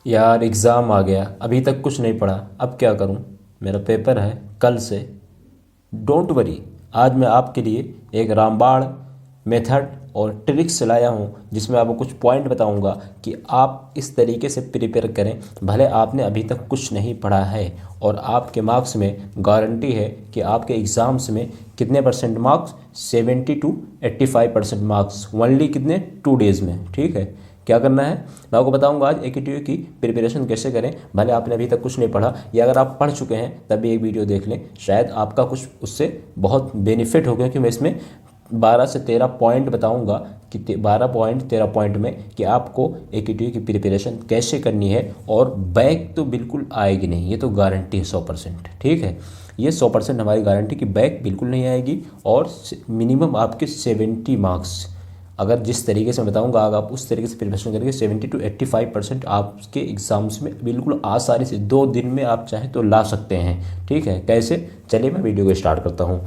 यार एग्ज़ाम आ गया, अभी तक कुछ नहीं पढ़ा। अब क्या करूं? मेरा पेपर है कल से। डोंट वरी, आज मैं आपके लिए एक रामबाण मेथड और ट्रिक्स लाया हूं, जिसमें आपको कुछ पॉइंट बताऊंगा कि आप इस तरीके से प्रिपेयर करें। भले आपने अभी तक कुछ नहीं पढ़ा है, और आपके मार्क्स में गारंटी है कि आपके एग्ज़ाम्स में कितने percent marks, 70 to 85% marks only कितने 2 डेज़ में। ठीक है, क्या करना है मैं आपको बताऊंगा आज AQTU की प्रिपरेशन कैसे करें। भले आपने अभी तक कुछ नहीं पढ़ा, या अगर आप पढ़ चुके हैं तब भी एक वीडियो देख लें, शायद आपका कुछ उससे बहुत बेनिफिट हो गया। क्योंकि मैं इसमें 12 से 13 पॉइंट बताऊंगा कि 12 पॉइंट 13 पॉइंट में कि आपको AQTU की प्रिपरेशन कैसे करनी है। और बैक तो बिल्कुल आएगी नहीं, ये तो गारंटी है 100%। ठीक है, ये 100% हमारी गारंटी कि बैक बिल्कुल नहीं आएगी। और मिनिमम आपके 70 मार्क्स, अगर जिस तरीके से मैं बताऊंगा अगर आप उस तरीके से प्रिपरेशन करेंगे, 70 to 85% आपके एग्जाम्स में बिल्कुल आसानी से 2 दिन में आप चाहें तो ला सकते हैं। ठीक है, कैसे? चलिए मैं वीडियो को स्टार्ट करता हूँ।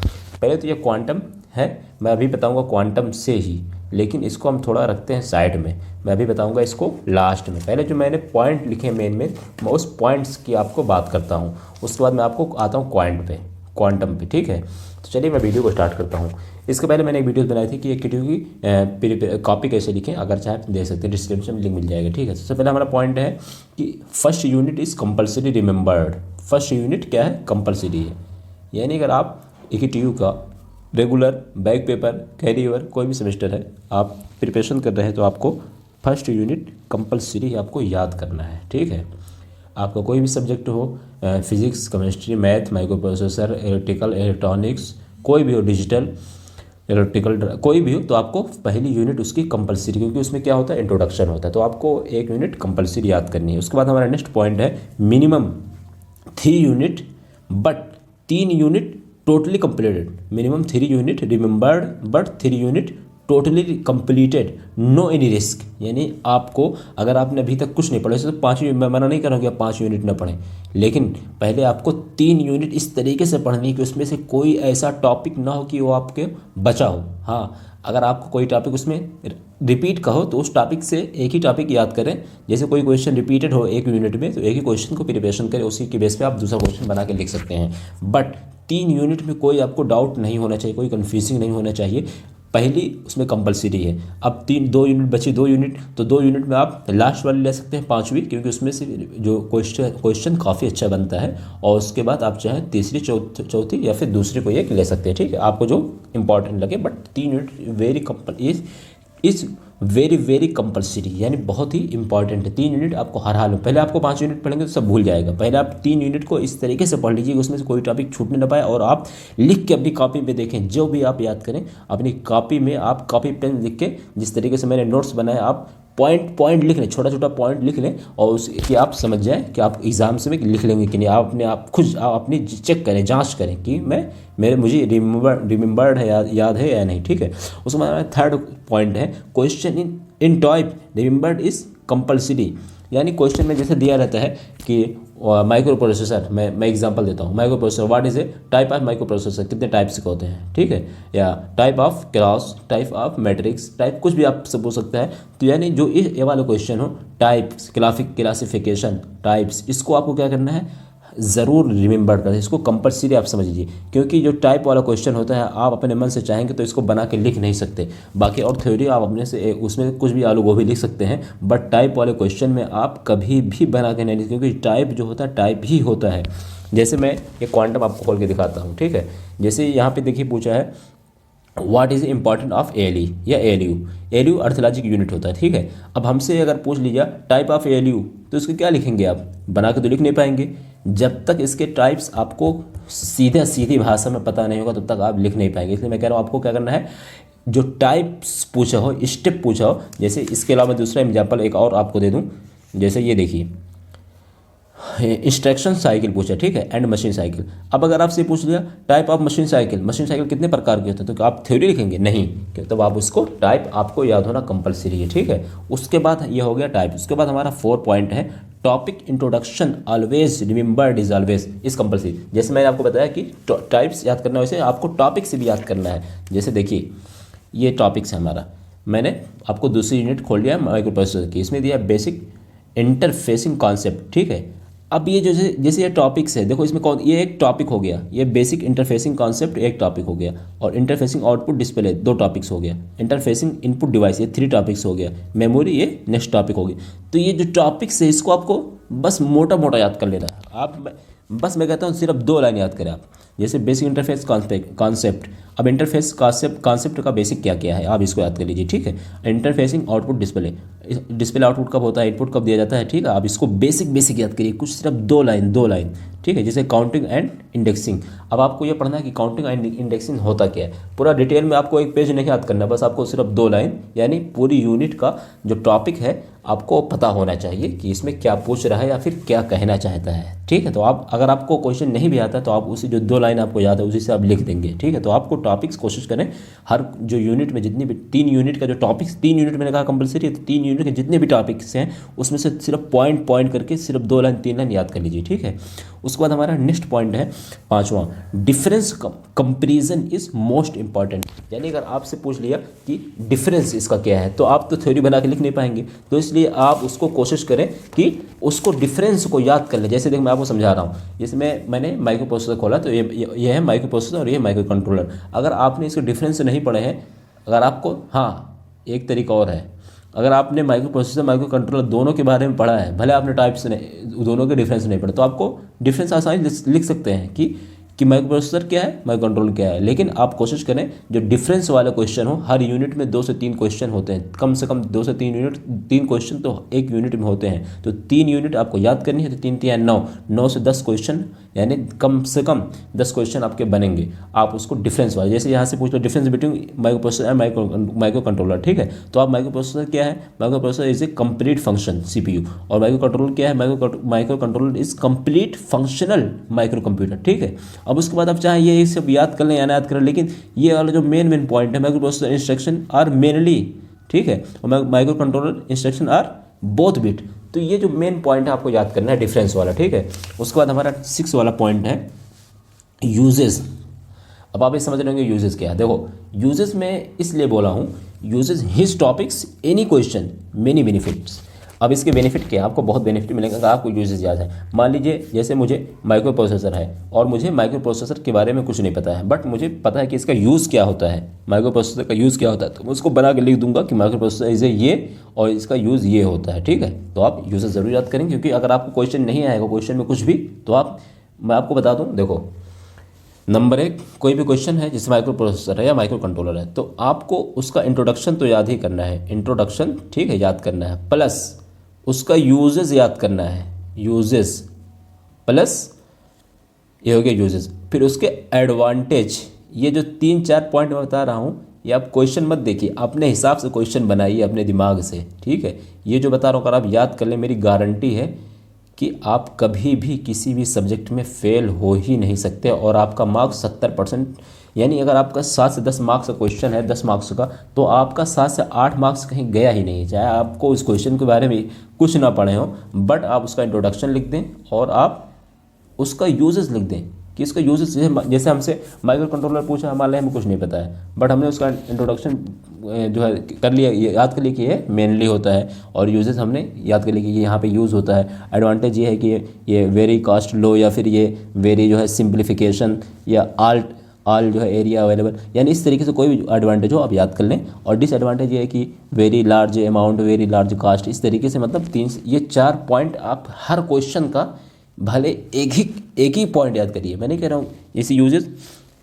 पहले तो ये क्वांटम है, मैं अभी बताऊंगा क्वांटम से ही, लेकिन इसको हम थोड़ा रखते हैं साइड में। मैं अभी बताऊंगा इसको लास्ट में। पहले जो मैंने पॉइंट लिखे मेन में, मैं उस पॉइंट्स की आपको बात करता हूँ। उसके बाद मैं आपको आता हूँ क्वांटम पे। ठीक है, तो चलिए मैं वीडियो को स्टार्ट करता हूँ। इसके पहले मैंने एक वीडियो बनाई थी कि AQTU की कॉपी कैसे लिखें, अगर चाहे तो दे सकते हैं, डिस्क्रिप्शन में लिंक मिल जाएगा। ठीक है, सबसे पहले हमारा पॉइंट है कि first unit is compulsory remembered. First unit क्या है? कंपलसरी है। यानी अगर आप AQTU का regular back paper carry over कोई भी सेमेस्टर है, आप प्रिपरेशन कर रहे हैं, तो आपको फर्स्ट यूनिट कंपलसरी आपको याद करना है। ठीक है, आपका कोई भी सब्जेक्ट हो, physics, chemistry, math, micro processor, electrical, electronics, कोई भी हो, डिजिटल, इलेक्ट्रिकल, कोई भी हो, तो आपको पहली यूनिट उसकी कंपलसरी, क्योंकि उसमें क्या होता है, इंट्रोडक्शन होता है, तो आपको एक यूनिट कंपलसरी याद करनी है। उसके बाद हमारा नेक्स्ट पॉइंट है minimum 3 unit, but 3 unit totally completed. Minimum 3 unit remembered, but 3 unit totally completed, no any risk. यानी आपको, अगर आपने अभी तक कुछ नहीं पढ़ा, तो 5 यूनिट, मैं मना नहीं कर रहा हूँ कि आप 5 यूनिट ना पढ़ें, लेकिन पहले आपको 3 यूनिट इस तरीके से पढ़नी कि उसमें से कोई ऐसा टॉपिक ना हो कि वो आपके बचा हो। हाँ, अगर आपको कोई टॉपिक उसमें रिपीट का हो, तो उस टॉपिक से एक ही टॉपिक याद करें। जैसे कोई क्वेश्चन रिपीटेड हो एक यूनिट में, तो एक ही क्वेश्चन को प्रिपरेशन करें, उसी के बेस पे आप दूसरा क्वेश्चन बना के लिख सकते हैं। बट 3 यूनिट में कोई आपको डाउट नहीं होना चाहिए, कोई कन्फ्यूजिंग नहीं होना चाहिए। पहली उसमें कंपलसरी है। अब 2 यूनिट बची, 2 यूनिट, तो 2 यूनिट में आप लास्ट वाली ले सकते हैं, 5वीं, क्योंकि उसमें से जो क्वेश्चन काफ़ी अच्छा बनता है। और उसके बाद आप चाहें तीसरी, चौथी या फिर दूसरी को एक ले सकते हैं। ठीक है, आपको जो इंपॉर्टेंट लगे। But 3 unit very is very very compulsory, यानी बहुत ही इंपॉर्टेंट है। 3 यूनिट आपको हर हाल में, पहले आपको 5 यूनिट पढ़ेंगे तो सब भूल जाएगा। पहले आप 3 यूनिट को इस तरीके से पढ़ लीजिए कि उसमें से कोई टॉपिक छूटने ना पाए, और आप लिख के अपनी कॉपी पे देखें। जो भी आप याद करें अपनी कॉपी में, आप कॉपी पेन लिख के, जिस तरीके से मैंने नोट्स बनाए, आप पॉइंट पॉइंट लिख लें, छोटा छोटा पॉइंट लिख लें, और उसकी आप समझ जाएं कि आप एग्जाम्स में लिख लेंगे कि नहीं। आप अपने आप खुद आप अपनी चेक करें, जांच करें कि मुझे रिमेंबर्ड है, याद है या नहीं। ठीक है, उसमें हमारा थर्ड पॉइंट है question in type remembered is compulsory. यानी क्वेश्चन में जैसे दिया रहता है कि माइक्रो प्रोसेसर, मैं एग्जांपल देता हूँ। Micro processor, what is a type of micro processor, कितने टाइप्स के होते हैं। ठीक है, या type of class, type of matrix, type कुछ भी आप सब बोल सकता है। तो यानी जो ये वाला क्वेश्चन हो, टाइप्स, क्लासिफिकेशन, टाइप्स, इसको आपको क्या करना है, ज़रूर रिमेंबर करें। इसको कंपलसरी आप समझ लीजिए, क्योंकि जो टाइप वाला क्वेश्चन होता है, आप अपने मन से चाहेंगे तो इसको बना के लिख नहीं सकते। बाकी और थ्योरी आप अपने से उसमें कुछ भी आलू गोभी लिख सकते हैं, बट टाइप वाले क्वेश्चन में आप कभी भी बना के नहीं लिख, क्योंकि टाइप जो होता है टाइप ही होता है। जैसे मैं ये क्वांटम आपको खोल के दिखाता हूँ। ठीक है, जैसे यहाँ पे देखिए पूछा है what is important of ALE या ALU अर्थोलॉजिक यूनिट होता है। ठीक है, अब हमसे अगर पूछ लीजिए टाइप ऑफ ALU, तो इसको क्या लिखेंगे आप? बना के तो लिख नहीं पाएंगे। जब तक इसके टाइप्स आपको सीधी भाषा में पता नहीं होगा, तब तक आप लिख नहीं पाएंगे। इसलिए मैं कह रहा हूँ आपको क्या करना है, जो टाइप्स पूछा हो, स्टेप पूछा हो, जैसे इसके अलावा दूसरा एग्जाम्पल एक और आपको दे दूँ। जैसे ये देखिए, इंस्ट्रक्शन साइकिल पूछा, ठीक है, एंड मशीन साइकिल। अब अगर आपसे पूछ लिया टाइप ऑफ मशीन साइकिल कितने प्रकार के होते हैं, तो आप थ्योरी लिखेंगे नहीं, तब आप उसको टाइप आपको याद होना कंपलसरी है। ठीक है, उसके बाद ये हो गया टाइप। उसके बाद हमारा 4 पॉइंट है topic introduction always remembered is always is compulsory. जैसे मैंने आपको बताया कि टाइप्स याद करना है, वैसे आपको टॉपिक से भी याद करना है। जैसे देखिए ये टॉपिक्स है हमारा, मैंने आपको दूसरी यूनिट खोल लिया है माइक्रो प्रोसेसर की। इसमें दिया बेसिक इंटरफेसिंग कॉन्सेप्ट, ठीक है। अब ये जैसे ये टॉपिक्स है, देखो इसमें कौन, ये एक टॉपिक हो गया, ये बेसिक इंटरफेसिंग कॉन्सेप्ट एक टॉपिक हो गया, और इंटरफेसिंग आउटपुट डिस्प्ले 2 टॉपिक्स हो गया, इंटरफेसिंग इनपुट डिवाइस ये 3 टॉपिक्स हो गया, मेमोरी ये नेक्स्ट टॉपिक हो गया। तो ये जो टॉपिक्स है इसको आपको बस मोटा मोटा याद कर लेना है। बस मैं कहता हूँ सिर्फ 2 लाइन याद करें आप, जैसे बेसिक इंटरफेस कॉन्सेप्ट। अब इंटरफेस कॉन्सेप्ट का बेसिक क्या क्या है आप इसको याद कर लीजिए, ठीक है। इंटरफेसिंग आउटपुट डिस्प्ले आउटपुट कब होता है, इनपुट कब दिया जाता है, ठीक है। आप इसको बेसिक याद करिए, कुछ सिर्फ 2 लाइन, ठीक है। जैसे काउंटिंग एंड इंडेक्सिंग, अब आपको ये पढ़ना है कि काउंटिंग एंड इंडेक्सिंग होता क्या है। पूरा डिटेल में आपको एक पेज नहीं याद करना, बस आपको सिर्फ 2 लाइन, यानी पूरी यूनिट का जो टॉपिक है आपको पता होना चाहिए कि इसमें क्या पूछ रहा है या फिर क्या कहना चाहता है, ठीक है। तो आप अगर आपको क्वेश्चन नहीं भी आता तो आप उसी जो 2 लाइन आपको याद है उसी से आप लिख देंगे, ठीक है। तो आपको टॉपिक्स कोशिश करें हर जो यूनिट में जितनी भी 3 यूनिट का जो टॉपिक्स, 3 यूनिट मैंने कहा कंपलसरी है, तो 3 यूनिट के जितने भी टॉपिक्स हैं उसमें से सिर्फ पॉइंट करके सिर्फ 2 लाइन 3 लाइन याद कर लीजिए, ठीक है। उसके बाद हमारा नेक्स्ट पॉइंट है 5वां, difference comparison is most important. यानी अगर आपसे पूछ लिया कि डिफरेंस इसका क्या है तो आप तो थ्योरी बना के लिख नहीं पाएंगे, तो इसलिए आप उसको कोशिश करें कि उसको डिफरेंस को याद कर लें। जैसे देखो मैं आपको समझा रहा हूँ, जैसे मैंने माइक्रो प्रोसेसर खोला तो ये है माइक्रो प्रोसेसर और ये माइक्रो कंट्रोलर। अगर आपने इसके डिफरेंस नहीं पढ़े हैं, अगर आपको, हाँ एक तरीका और है, अगर आपने माइक्रो प्रोसेसर माइक्रो कंट्रोलर दोनों के बारे में पढ़ा है, भले आपने टाइप्स नहीं, दोनों के डिफरेंस नहीं पढ़े, तो आपको डिफरेंस आसानी लिख सकते हैं कि माइक्रो प्रोसेसर क्या है, माइक्रो कंट्रोलर क्या है। लेकिन आप कोशिश करें जो डिफरेंस वाले क्वेश्चन हो, हर यूनिट में 2 से 3 क्वेश्चन होते हैं, कम से कम 2 से 3 क्वेश्चन तो एक यूनिट में होते हैं। तो 3 यूनिट आपको याद करनी है, तो 3 3 9 से 10 क्वेश्चन, यानी कम से कम 10 क्वेश्चन आपके बनेंगे। आप उसको डिफरेंस वाले, जैसे यहाँ से पूछ लो difference between microprocessor and microcontroller, ठीक है। तो आप माइक्रो प्रोसेसर क्या है, micro processor is a complete function CPU, और माइक्रो कंट्रोलर क्या है, microcontroller is complete functional microcomputer, ठीक है। अब उसके बाद आप चाहे ये सब याद कर लें या ना याद करें, लेकिन ये वाला जो मेन पॉइंट है, micro processor instruction are mainly, ठीक है, और micro controller instruction are both bit. तो ये जो मेन पॉइंट है आपको याद करना है डिफरेंस वाला, ठीक है। उसके बाद हमारा 6 वाला पॉइंट है यूजेस। अब आप ये समझ रहे होंगे यूजेस क्या है। देखो यूजेस में इसलिए बोला हूँ, uses his topics any question many benefits. अब इसके बेनिफिट क्या है, आपको बहुत बेनिफिट मिलेगा अगर आपको यूजेस याद है। मान लीजिए जैसे मुझे माइक्रो प्रोसेसर है और मुझे माइक्रो प्रोसेसर के बारे में कुछ नहीं पता है, बट मुझे पता है कि इसका यूज़ क्या होता है, माइक्रो प्रोसेसर का यूज़ क्या होता है, तो मैं उसको बना के लिख दूंगा कि माइक्रो प्रोसेसर इसे ये और इसका यूज़ ये होता है, ठीक है। तो आप यूजेस ज़रूर याद करेंगे, क्योंकि अगर आपको क्वेश्चन नहीं आएगा क्वेश्चन में कुछ भी, तो मैं आपको बता दूँ, देखो नंबर 1 कोई भी क्वेश्चन है जिसमें माइक्रो प्रोसेसर है या माइक्रो कंट्रोलर है, तो आपको उसका इंट्रोडक्शन तो याद ही करना है, इंट्रोडक्शन, ठीक है, याद करना है, प्लस उसका यूजेस याद करना है, यूजेस प्लस ये हो गया यूजेस, फिर उसके एडवांटेज। ये जो 3-4 पॉइंट मैं बता रहा हूँ ये आप क्वेश्चन मत देखिए, अपने हिसाब से क्वेश्चन बनाइए अपने दिमाग से, ठीक है। ये जो बता रहा हूँ अगर आप याद कर लें, मेरी गारंटी है कि आप कभी भी किसी भी सब्जेक्ट में फेल हो ही नहीं सकते, और आपका मार्क्स 70%, यानी अगर आपका 7 से 10 मार्क्स का क्वेश्चन है 10 मार्क्स का, तो आपका 7 से 8 मार्क्स कहीं गया ही नहीं। चाहे आपको उस क्वेश्चन के बारे में कुछ ना पढ़े हो, बट आप उसका इंट्रोडक्शन लिख दें और आप उसका यूजेस लिख दें कि इसका यूजेस, जैसे हमसे माइक्रो कंट्रोलर पूछा, हमारे हमें कुछ नहीं पता है, बट हमने उसका इंट्रोडक्शन जो है कर लिया, याद कर लिया कि ये मेनली होता है, और यूजेस हमने याद कर लिया कि ये यहाँ पे यूज़ होता है। एडवांटेज ये है कि ये वेरी कास्ट लो, या फिर ये वेरी जो है सिंप्लीफिकेशन, या ऑल जो है एरिया अवेलेबल, यानी इस तरीके से कोई भी एडवांटेज हो आप याद कर लें। और डिसएडवांटेज ये है कि very large amount, very large cost, इस तरीके से, मतलब ये 4 पॉइंट आप हर क्वेश्चन का भले एक ही पॉइंट याद करिए, मैं नहीं कह रहा हूँ इसी यूजेस,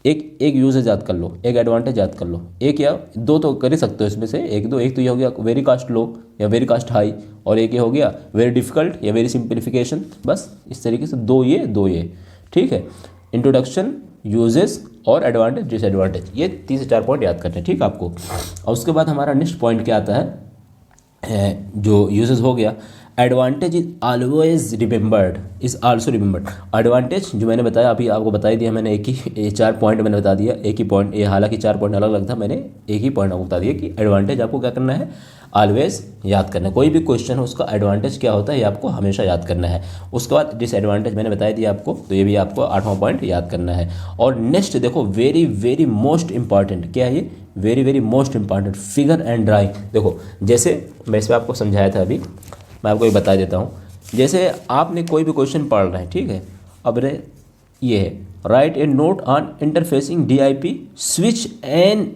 एक यूजेस याद कर लो, एक एडवांटेज याद कर लो, एक या 2 तो कर ही सकते हो इसमें से, एक तो ये हो गया वेरी कास्ट लो या वेरी कास्ट हाई, और एक ये हो गया वेरी डिफिकल्ट या वेरी सिंप्लीफिकेशन। बस इस तरीके से 2 ये, ठीक है। इंट्रोडक्शन, यूजेस और एडवांटेज डिसएडवांटेज, ये 3 से 4 पॉइंट याद करते हैं, ठीक है आपको। और उसके बाद हमारा नेक्स्ट पॉइंट क्या आता है, जो यूजेस हो गया, advantage is always remembered, is also remembered. Advantage जो मैंने बताया, अभी आपको बता ही दिया मैंने, एक ही 4 पॉइंट मैंने बता दिया, एक ही पॉइंट, ये हालांकि 4 पॉइंट अलग अलग था, मैंने एक ही पॉइंट आपको बता दिया कि एडवांटेज आपको क्या करना है, ऑलवेज याद करना है। कोई भी क्वेश्चन हो उसका एडवांटेज क्या होता है ये आपको हमेशा याद करना है। उसके बाद डिसएडवांटेज मैंने बता दिया आपको, तो ये भी आपको 8वां पॉइंट याद करना है। और नेक्स्ट देखो वेरी वेरी मोस्ट इंपॉर्टेंट क्या है ये, very very most important, figure and drawing. देखो जैसे मैं इसमें आपको समझाया था अभी, मैं आपको ये बता देता हूँ। जैसे आपने कोई भी क्वेश्चन पढ़ रहे हैं, ठीक है, अब ये है write a note on interfacing DIP switch an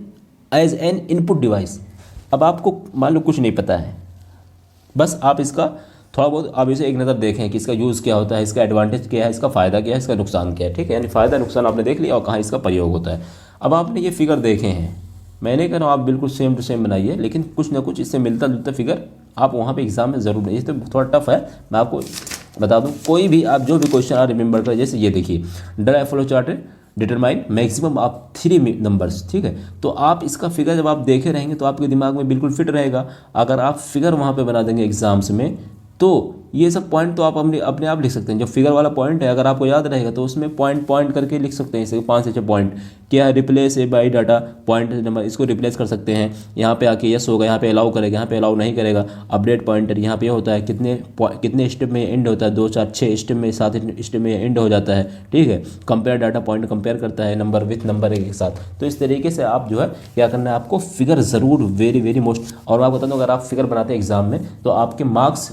as an input device. अब आपको मान लो कुछ नहीं पता है, बस आप इसका थोड़ा बहुत आप इसे एक नज़र देखें कि इसका यूज़ क्या होता है, इसका एडवांटेज क्या है, इसका फ़ायदा क्या है, इसका नुकसान क्या है, ठीक है, यानी फ़ायदा नुकसान आपने देख लिया और कहाँ इसका प्रयोग होता है। अब आपने ये फिगर देखे हैं, मैंने कह रहा हूँ आप बिल्कुल सेम टू सेम बनाइए, लेकिन कुछ ना कुछ इससे मिलता जुलता फिगर आप वहाँ पे एग्जाम में ज़रूर बनाइए। तो थोड़ा टफ है, मैं आपको बता दूँ, कोई भी आप जो भी क्वेश्चन आप रिमेंबर करें, जैसे ये देखिए dry flow chart determine maximum आप 3 नंबर्स, ठीक है, तो आप इसका फिगर जब आप देखे रहेंगे तो आपके दिमाग में बिल्कुल फिट रहेगा। अगर आप फिगर वहाँ पे बना देंगे एग्जाम्स में तो ये सब पॉइंट तो आप अपने आप लिख सकते हैं। जो फिगर वाला पॉइंट है अगर आपको याद रहेगा तो उसमें पॉइंट करके लिख सकते हैं, इसे 5 से 6 पॉइंट क्या है, replace A by data point number, इसको रिप्लेस कर सकते हैं। यहाँ पे आके यस होगा, यहाँ पे अलाउ करेगा, यहाँ पे अलाउ नहीं करेगा। अपडेट पॉइंटर यहाँ पे होता है कितने स्टेप में एंड होता है, 2 4 6 स्टेप में 7 स्टेप में एंड हो जाता है, ठीक है। कंपेयर डाटा पॉइंट कंपेयर करता है नंबर विथ नंबर के साथ। तो इस तरीके से आप जो है क्या करना है, आपको फिगर ज़रूर वेरी वेरी मोस्ट। और मैं बता दूँ अगर आप फिगर बनाते हैं एग्जाम में तो आपके मार्क्स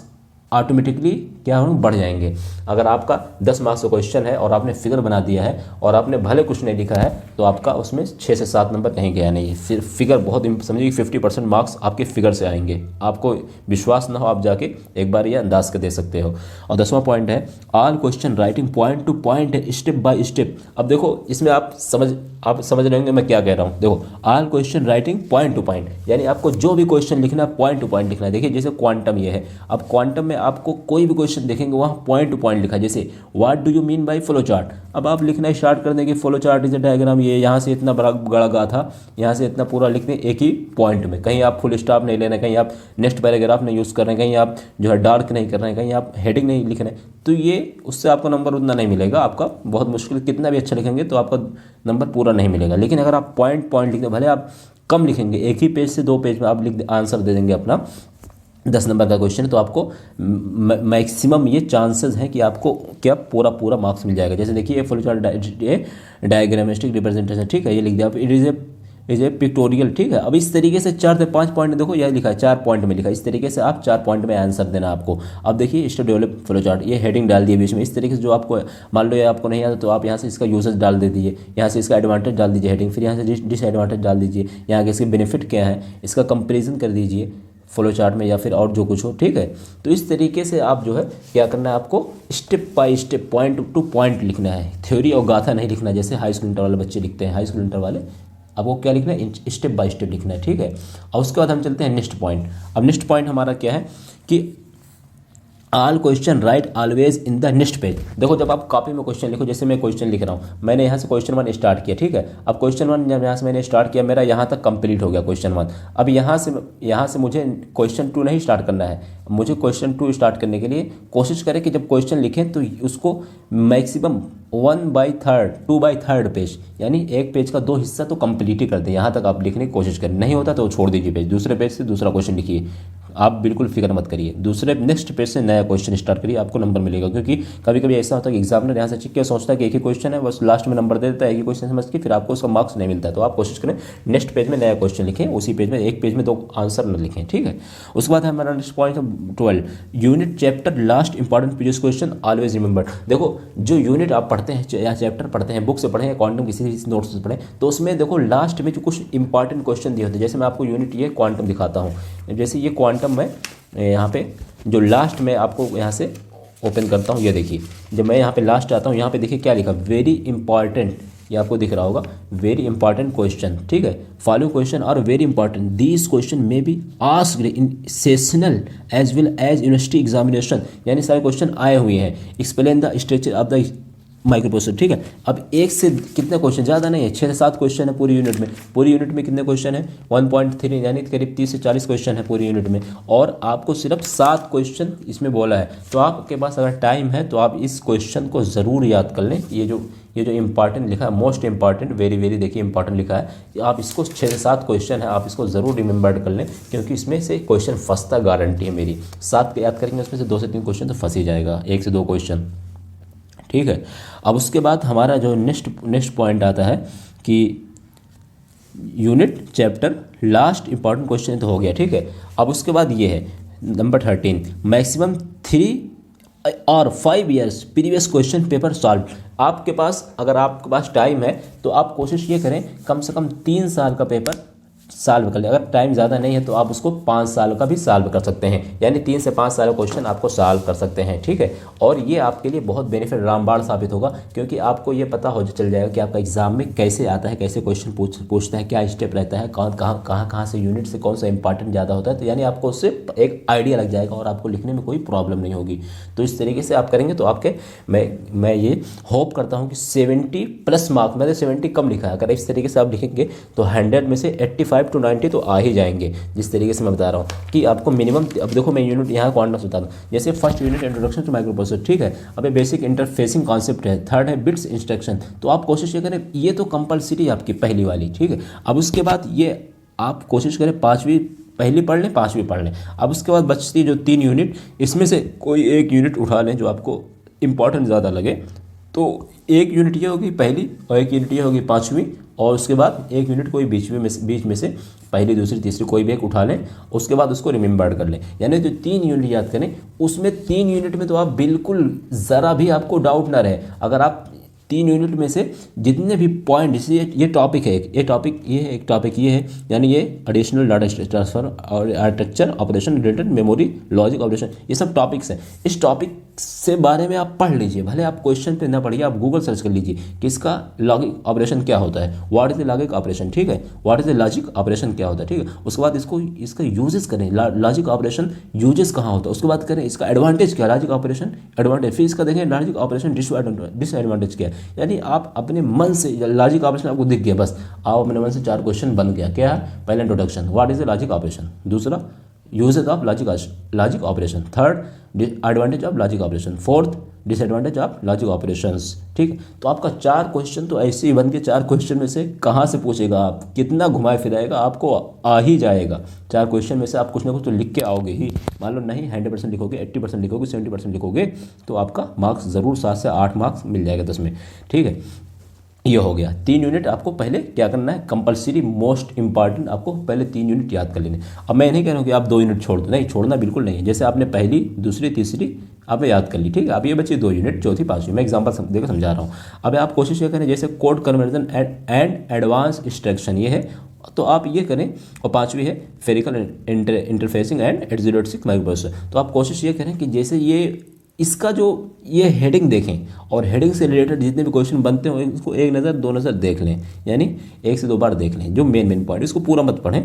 ऑटोमेटिकली क्या होंगे, बढ़ जाएंगे। अगर आपका 10 मार्क्स का क्वेश्चन है और आपने फिगर बना दिया है और आपने भले कुछ नहीं लिखा है तो आपका उसमें 6 से 7 नंबर कहीं गया नहीं है। फिर फिगर बहुत समझिए 50% मार्क्स आपके फिगर से आएंगे। आपको विश्वास ना हो आप जाके एक बार ये अंदाज कर दे सकते हो। और 10वां पॉइंट है all question writing point two point, step by step. अब देखो इसमें आप समझ रहे होंगे मैं क्या कह रहा हूँ। देखो all question writing point two point, यानी आपको जो भी क्वेश्चन लिखना है पॉइंट टू पॉइंट लिखना है। देखिए जैसे क्वांटम ये है, अब क्वांटम में आपको कोई भी क्वेश्चन देखेंगे वहाँ पॉइंट टू पॉइंट लिखा है। जैसे what do you mean by flow chart, अब आप लिखना स्टार्ट कर देंगे flow chart is a diagram, ये यहाँ से इतना बड़ा गड़ा गा था, यहाँ से इतना पूरा लिख दें एक ही पॉइंट में। कहीं आप फुल स्टॉप नहीं लेना, कहीं आप नेक्स्ट पैराग्राफ नहीं यूज़ कर रहे हैं, कहीं आप जो है डार्क नहीं कर रहे हैं, कहीं आप हेडिंग नहीं लिख रहे हैं, तो ये उससे आपको नंबर उतना नहीं मिलेगा। आपका बहुत मुश्किल, कितना भी अच्छा लिखेंगे तो आपका नंबर पूरा नहीं मिलेगा। लेकिन अगर आप पॉइंट पॉइंट लिखते, भले आप कम लिखेंगे, एक ही पेज से 2 पेज में आप आंसर दे देंगे अपना 10 नंबर का क्वेश्चन, तो आपको मैक्सिमम ये चांसेस हैं कि आपको क्या पूरा मार्क्स मिल जाएगा। जैसे देखिए फ्लो चार्ट डायग्रामिस्टिक रिप्रेजेंटेशन, ठीक है, ये लिख दिया आप, इज ए पिक्टोरियल, ठीक है। अब इस तरीके से 4 से 5 पॉइंट देखो यह लिखा है, 4 पॉइंट में लिखा है, इस तरीके से आप 4 पॉइंट में आंसर देना आपको। अब देखिए स्टेप डेवलप फ्लो चार्ट, ये हेडिंग डाल दिए बीच में, इस तरीके से जो आपको मान लो ये आपको नहीं आता तो आप यहाँ से इसका यूजेस डाल दे दीजिए, यहाँ से इसका एडवांटेज डाल दीजिए हेडिंग, फिर यहाँ से डिसएडवांटेज डाल दीजिए, यहाँ के इसके बेनिफिट क्या है इसका कंपेरिजन कर दीजिए फ्लो चार्ट में या फिर और जो कुछ हो, ठीक है। तो इस तरीके से आप जो है क्या करना है, आपको step by step point two point लिखना है, थ्योरी और गाथा नहीं लिखना जैसे हाई स्कूल इंटर वाले बच्चे लिखते हैं। हाई स्कूल इंटर वाले आपको क्या लिखना है, स्टेप बाय स्टेप लिखना है, ठीक है। और उसके बाद हम चलते हैं नेक्स्ट पॉइंट। अब नेक्स्ट पॉइंट हमारा क्या है कि all question right always in the next page. देखो जब आप कॉपी में क्वेश्चन लिखो, जैसे मैं क्वेश्चन लिख रहा हूँ, मैंने यहाँ से क्वेश्चन 1 स्टार्ट किया, ठीक है। अब क्वेश्चन 1 जब यहाँ से मैंने स्टार्ट किया, मेरा यहाँ तक कंप्लीट हो गया क्वेश्चन 1। अब यहाँ से मुझे क्वेश्चन 2 नहीं स्टार्ट करना है। मुझे क्वेश्चन 2 स्टार्ट करने के लिए कोशिश करें कि जब क्वेश्चन लिखें तो उसको मैक्सिमम 1/3 2/3 पेज, यानी एक पेज का 2 हिस्सा तो कंप्लीट ही कर दें। यहाँ तक आप लिखने की कोशिश करें, नहीं होता तो छोड़ दीजिए पेज, दूसरे पेज से दूसरा क्वेश्चन लिखिए। आप बिल्कुल फिक्र मत करिए, नेक्स्ट पेज से नया क्वेश्चन स्टार्ट करिए, आपको नंबर मिलेगा। क्योंकि कभी कभी ऐसा होता है कि एग्जामिनर यहाँ से चिक के सोचता है कि एक ही क्वेश्चन है, बस लास्ट में नंबर दे देता है एक ही क्वेश्चन समझ के, फिर आपको उसका मार्क्स नहीं मिलता है। तो आप कोशिश करें नेक्स्ट पेज में नया क्वेश्चन लिखें, उसी पेज में एक पेज में 2 आंसर न लिखें, ठीक है। उसके बाद हमारा next point 12 unit chapter last important previous question always remember. देखो जो यूनिट आप पढ़ते हैं या चैप्टर पढ़ते हैं, बुक से पढ़ें या क्वांटम किसी नोट्स से पढ़ें, तो उसमें देखो लास्ट में जो कुछ इंपॉर्टेंट क्वेश्चन दिए होते हैं। जैसे मैं आपको यूनिट ये क्वांटम दिखाता हूँ, जैसे ये क्वांटम में यहाँ पे जो लास्ट में आपको यहाँ से ओपन करता हूँ, ये देखिए जब मैं यहाँ पे लास्ट आता हूँ, यहाँ पे देखिए क्या लिखा, वेरी इंपॉर्टेंट, ये आपको दिख रहा होगा, वेरी इंपॉर्टेंट क्वेश्चन, ठीक है। Follow question are very important, these question may be asked in sessional as well as university examination, यानी सारे क्वेश्चन आए हुए हैं। Explain the structure of the microprocessor, ठीक है। अब एक से कितने क्वेश्चन, ज़्यादा नहीं है, 6 से 7 क्वेश्चन है पूरी यूनिट में। पूरी यूनिट में कितने क्वेश्चन है, 1.3 यानी करीब 30 से 40 क्वेश्चन है पूरी यूनिट में, और आपको सिर्फ 7 क्वेश्चन इसमें बोला है। तो आपके पास अगर टाइम है तो आप इस क्वेश्चन को ज़रूर याद कर लें। ये जो इंपॉर्टेंट लिखा है, मोस्ट इंपॉर्टेंट, वेरी वेरी देखिए इंपॉर्टेंट लिखा है, आप इसको 6 से 7 क्वेश्चन है, आप इसको ज़रूर रिमेंबर कर लें, क्योंकि इसमें से क्वेश्चन फंसता गारंटी है मेरी। 7 के याद करेंगे, उसमें से 2 से 3 क्वेश्चन तो फंस ही जाएगा, 1 से 2 क्वेश्चन, ठीक है। अब उसके बाद हमारा जो नेक्स्ट पॉइंट आता है कि unit chapter last important question तो हो गया, ठीक है। अब उसके बाद ये है नंबर 13, मैक्सिमम 3 और 5 years previous question paper solve. आपके पास, अगर आपके पास टाइम है तो आप कोशिश ये करें कम से कम 3 साल का पेपर सॉल्व कर ले। अगर टाइम ज़्यादा नहीं है तो आप उसको 5 साल का भी सॉल्व कर सकते हैं, यानी 3 से 5 साल का क्वेश्चन आपको सॉल्व कर सकते हैं, ठीक है। और ये आपके लिए बहुत बेनिफिट रामबाण साबित होगा, क्योंकि आपको ये पता हो चल जाएगा कि आपका एग्जाम में कैसे आता है, कैसे क्वेश्चन पूछता है, क्या स्टेप रहता है, कहाँ से यूनिट से कौन सा इंपॉर्टेंट ज़्यादा होता है। तो यानी आपको उससे एक आइडिया लग जाएगा और आपको लिखने में कोई प्रॉब्लम नहीं होगी। तो इस तरीके से आप करेंगे तो आपके मैं ये होप करता हूँ कि 70+ मार्क्स, मैंने 70 कम लिखा है, अगर इस तरीके से आप लिखेंगे तो 100 में से 85 to 90 तो आ ही जाएंगे। जिस तरीके से मैं बता रहा हूँ कि आपको मिनिमम, अब देखो मैं यूनिट यहाँ क्वांटम्स बता दूँ, जैसे first unit introduction to microprocessor, ठीक है। अब ये बेसिक इंटरफेसिंग कॉन्सेप्ट है, थर्ड है बिट्स इंस्ट्रक्शन। तो आप कोशिश ये करें, ये तो कंपलसरी आपकी पहली वाली, ठीक है। अब उसके बाद ये आप कोशिश करें पहली पढ़ लें, 5वीं पढ़ लें। अब उसके बाद बचती जो 3 यूनिट, इसमें से कोई एक यूनिट उठा लें जो आपको इंपॉर्टेंट ज़्यादा लगे। तो एक यूनिट ये होगी पहली और एक यूनिट ये होगी 5वीं, और उसके बाद एक यूनिट कोई बीच में से पहली, दूसरी, तीसरी कोई भी एक उठा लें, उसके बाद उसको रिमेंबर कर लें। यानी जो 3 यूनिट याद करें, उसमें 3 यूनिट में तो आप बिल्कुल ज़रा भी आपको डाउट ना रहे। अगर आप 3 यूनिट में से जितने भी पॉइंट, जैसे ये टॉपिक है, एक टॉपिक ये है, यानी ये एडिशनल डाटा ट्रांसफर और architecture, operation related, memory, logic operation, ये सब टॉपिक्स हैं। इस टॉपिक से बारे में आप पढ़ लीजिए, भले आप क्वेश्चन पे ना पढ़िए, आप गूगल सर्च कर लीजिए कि इसका लॉजिक ऑपरेशन क्या होता है, what is the logic operation, ठीक है, what is the logic operation क्या होता है, ठीक है। उसके बाद इसका यूजेस करें, लॉजिक ऑपरेशन यूजेस कहाँ होता है, उसके बाद करें इसका एडवांटेज क्या, लॉजिक ऑपरेशन एडवांटेज, फिर इसका देखें लॉजिक ऑपरेशन डिसएडवांटेज क्या है। यानी आप अपने मन से, लॉजिक ऑपरेशन आपको दिख गया, बस आप अपने मन से 4 क्वेश्चन बन गया। क्या है, पहला introduction, what is the logic operation, दूसरा uses of logic operation, third advantage of logic operation, fourth disadvantage of logic operations, ठीक। तो आपका 4 क्वेश्चन तो ऐसे ही बन के 4 क्वेश्चन में से कहाँ से पूछेगा, आप कितना घुमाए फिराएगा, आपको आ ही जाएगा। 4 क्वेश्चन में से आप कुछ ना कुछ तो लिख के आओगे ही। मान लो नहीं 100% लिखोगे, 80% लिखोगे, 70% लिखोगे, तो आपका मार्क्स ज़रूर 7 से 8 मार्क्स मिल जाएगा 10 में, ठीक है। ये हो गया 3 यूनिट। आपको पहले क्या करना है, कंपलसरी मोस्ट इंपॉर्टेंट, आपको पहले 3 यूनिट याद कर लेने। अब मैं नहीं कह रहा हूँ कि आप 2 यूनिट छोड़ दो, नहीं, छोड़ना बिल्कुल नहीं है। जैसे आपने पहली, दूसरी, तीसरी आपने याद कर ली, ठीक है। अब ये बच्चे 2 यूनिट, चौथी, 5वीं, मैं एग्जांपल देकर समझा रहा हूँ। अब आप कोशिश ये करें, जैसे code conversion and advance instruction ये है, तो आप ये करें। और 5वीं है फेरिकल इंटरफेसिंग एंड 8086 माइक्रोप्रोसेसर। तो आप कोशिश ये करें कि जैसे इसका जो ये हेडिंग देखें, और हेडिंग से रिलेटेड जितने भी क्वेश्चन बनते हो इसको 1 नज़र 2 नज़र देख लें, यानी 1 से 2 बार देख लें, जो मेन पॉइंट। इसको पूरा मत पढ़ें,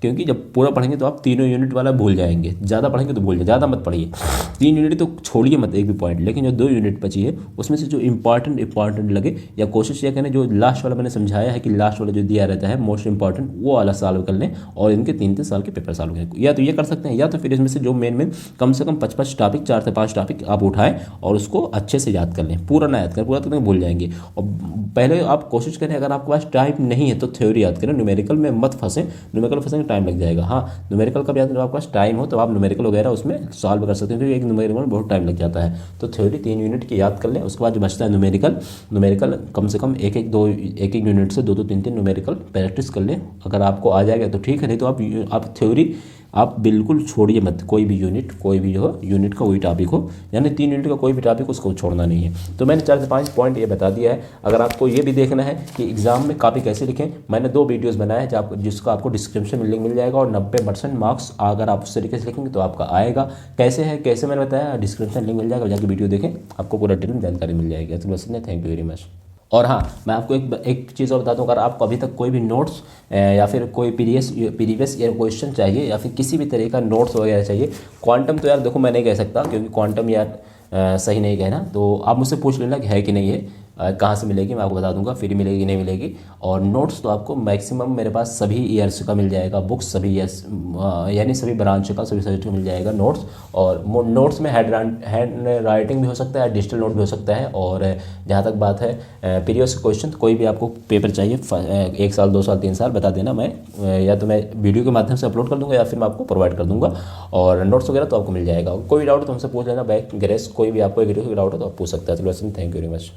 क्योंकि जब पूरा पढ़ेंगे तो आप 3 यूनिट वाला भूल जाएंगे, ज़्यादा पढ़ेंगे तो भूल जाए, ज़्यादा मत पढ़िए। 3 यूनिट तो छोड़िए मत एक भी पॉइंट, लेकिन जो 2 यूनिट बची है उसमें से जो इंपॉर्टेंट लगे, या कोशिश ये करें जो लास्ट वाला मैंने समझाया है कि लास्ट वाला जो दिया रहता है मोस्ट इंपॉर्टेंट, वो वाला सॉल्व कर लें, और इनके 3 साल के पेपर सॉल्व करें। या तो ये कर सकते हैं, या तो फिर इसमें से जो मेन कम से कम 5 टॉपिक, 4 से 5 टॉपिक आप उठाएं और उसको अच्छे से याद कर लें। पूरा ना याद करें, पूरा तो भूल जाएंगे। और पहले आप कोशिश करें, अगर आपके पास टाइम नहीं है तो थ्योरी याद करें, न्यूमेरिकल में मत फंसें, न्यूमेरिकल फंसेंगे टाइम लग जाएगा। हाँ, न्यूमेरिकल का भी याद, जब आपके पास टाइम हो तो आप न्यूमेरिकल वगैरह उसमें सॉल्व कर सकते हैं, क्योंकि एक न्यूमेरिकल में बहुत टाइम लग जाता है। तो थ्योरी 3 यूनिट की याद कर लें, उसके बाद जो बचता है न्यूमेरिकल कम से कम एक यूनिट से 2-3 न्यूमेरिकल प्रैक्टिस कर लें। अगर आपको आ जाएगा तो ठीक है, नहीं तो आप थ्योरी आप बिल्कुल छोड़िए मत। कोई भी जो यूनिट का वही टॉपिक हो, यानी 3 यूनिट का कोई भी टॉपिक उसको छोड़ना नहीं है। तो मैंने 4 से 5 पॉइंट ये बता दिया है। अगर आपको ये भी देखना है कि एग्जाम में कॉपी कैसे लिखें, मैंने 2 वीडियोस बनाए हैं जिसका आपको डिस्क्रिप्शन में लिंक मिल जाएगा, और 90% मार्क्स अगर आप उस तरीके से लिखेंगे तो आपका आएगा। कैसे मैंने बताया, डिस्क्रिप्शन लिंक मिल जाएगा, जाकर वीडियो देखें, आपको पूरा डिटेल जानकारी मिल जाएगी। तो बस इतना, थैंक यू वेरी मच। और हाँ, मैं आपको एक चीज़ और बता दूँ, अगर आपको अभी तक कोई भी नोट्स या फिर कोई प्रीवियस ईयर क्वेश्चन चाहिए, या फिर किसी भी तरह का नोट्स वगैरह चाहिए, क्वांटम तो यार देखो मैं नहीं कह सकता, क्योंकि क्वांटम यार सही नहीं कहना, तो आप मुझसे पूछ लेना कि है कि नहीं है, कहाँ से मिलेगी, मैं आपको बता दूंगा, फ्री मिलेगी कि नहीं मिलेगी। और नोट्स तो आपको मैक्सिमम मेरे पास सभी ईयर्स का मिल जाएगा, बुक्स सभी ईयर्स, यानी सभी ब्रांच का, सभी सब्जेक्ट का मिल जाएगा नोट्स। और नोट्स में हैंड राइटिंग भी हो सकता है, डिजिटल नोट भी हो सकता है। और जहाँ तक बात है प्रीवियस क्वेश्चन, कोई भी आपको पेपर चाहिए 1 साल 2 साल 3 साल, बता देना, मैं या तो मैं वीडियो के माध्यम से अपलोड कर दूँगा, या फिर मैं आपको प्रोवाइड कर दूँगा। और नोट्स वगैरह तो आपको मिल जाएगा। कोई भी डाउट तो हमसे पूछ लेना, बैक ग्रेस कोई भी आपको डाउट हो तो आप पूछ सकते हैं। चलो, थैंक यू वेरी मच।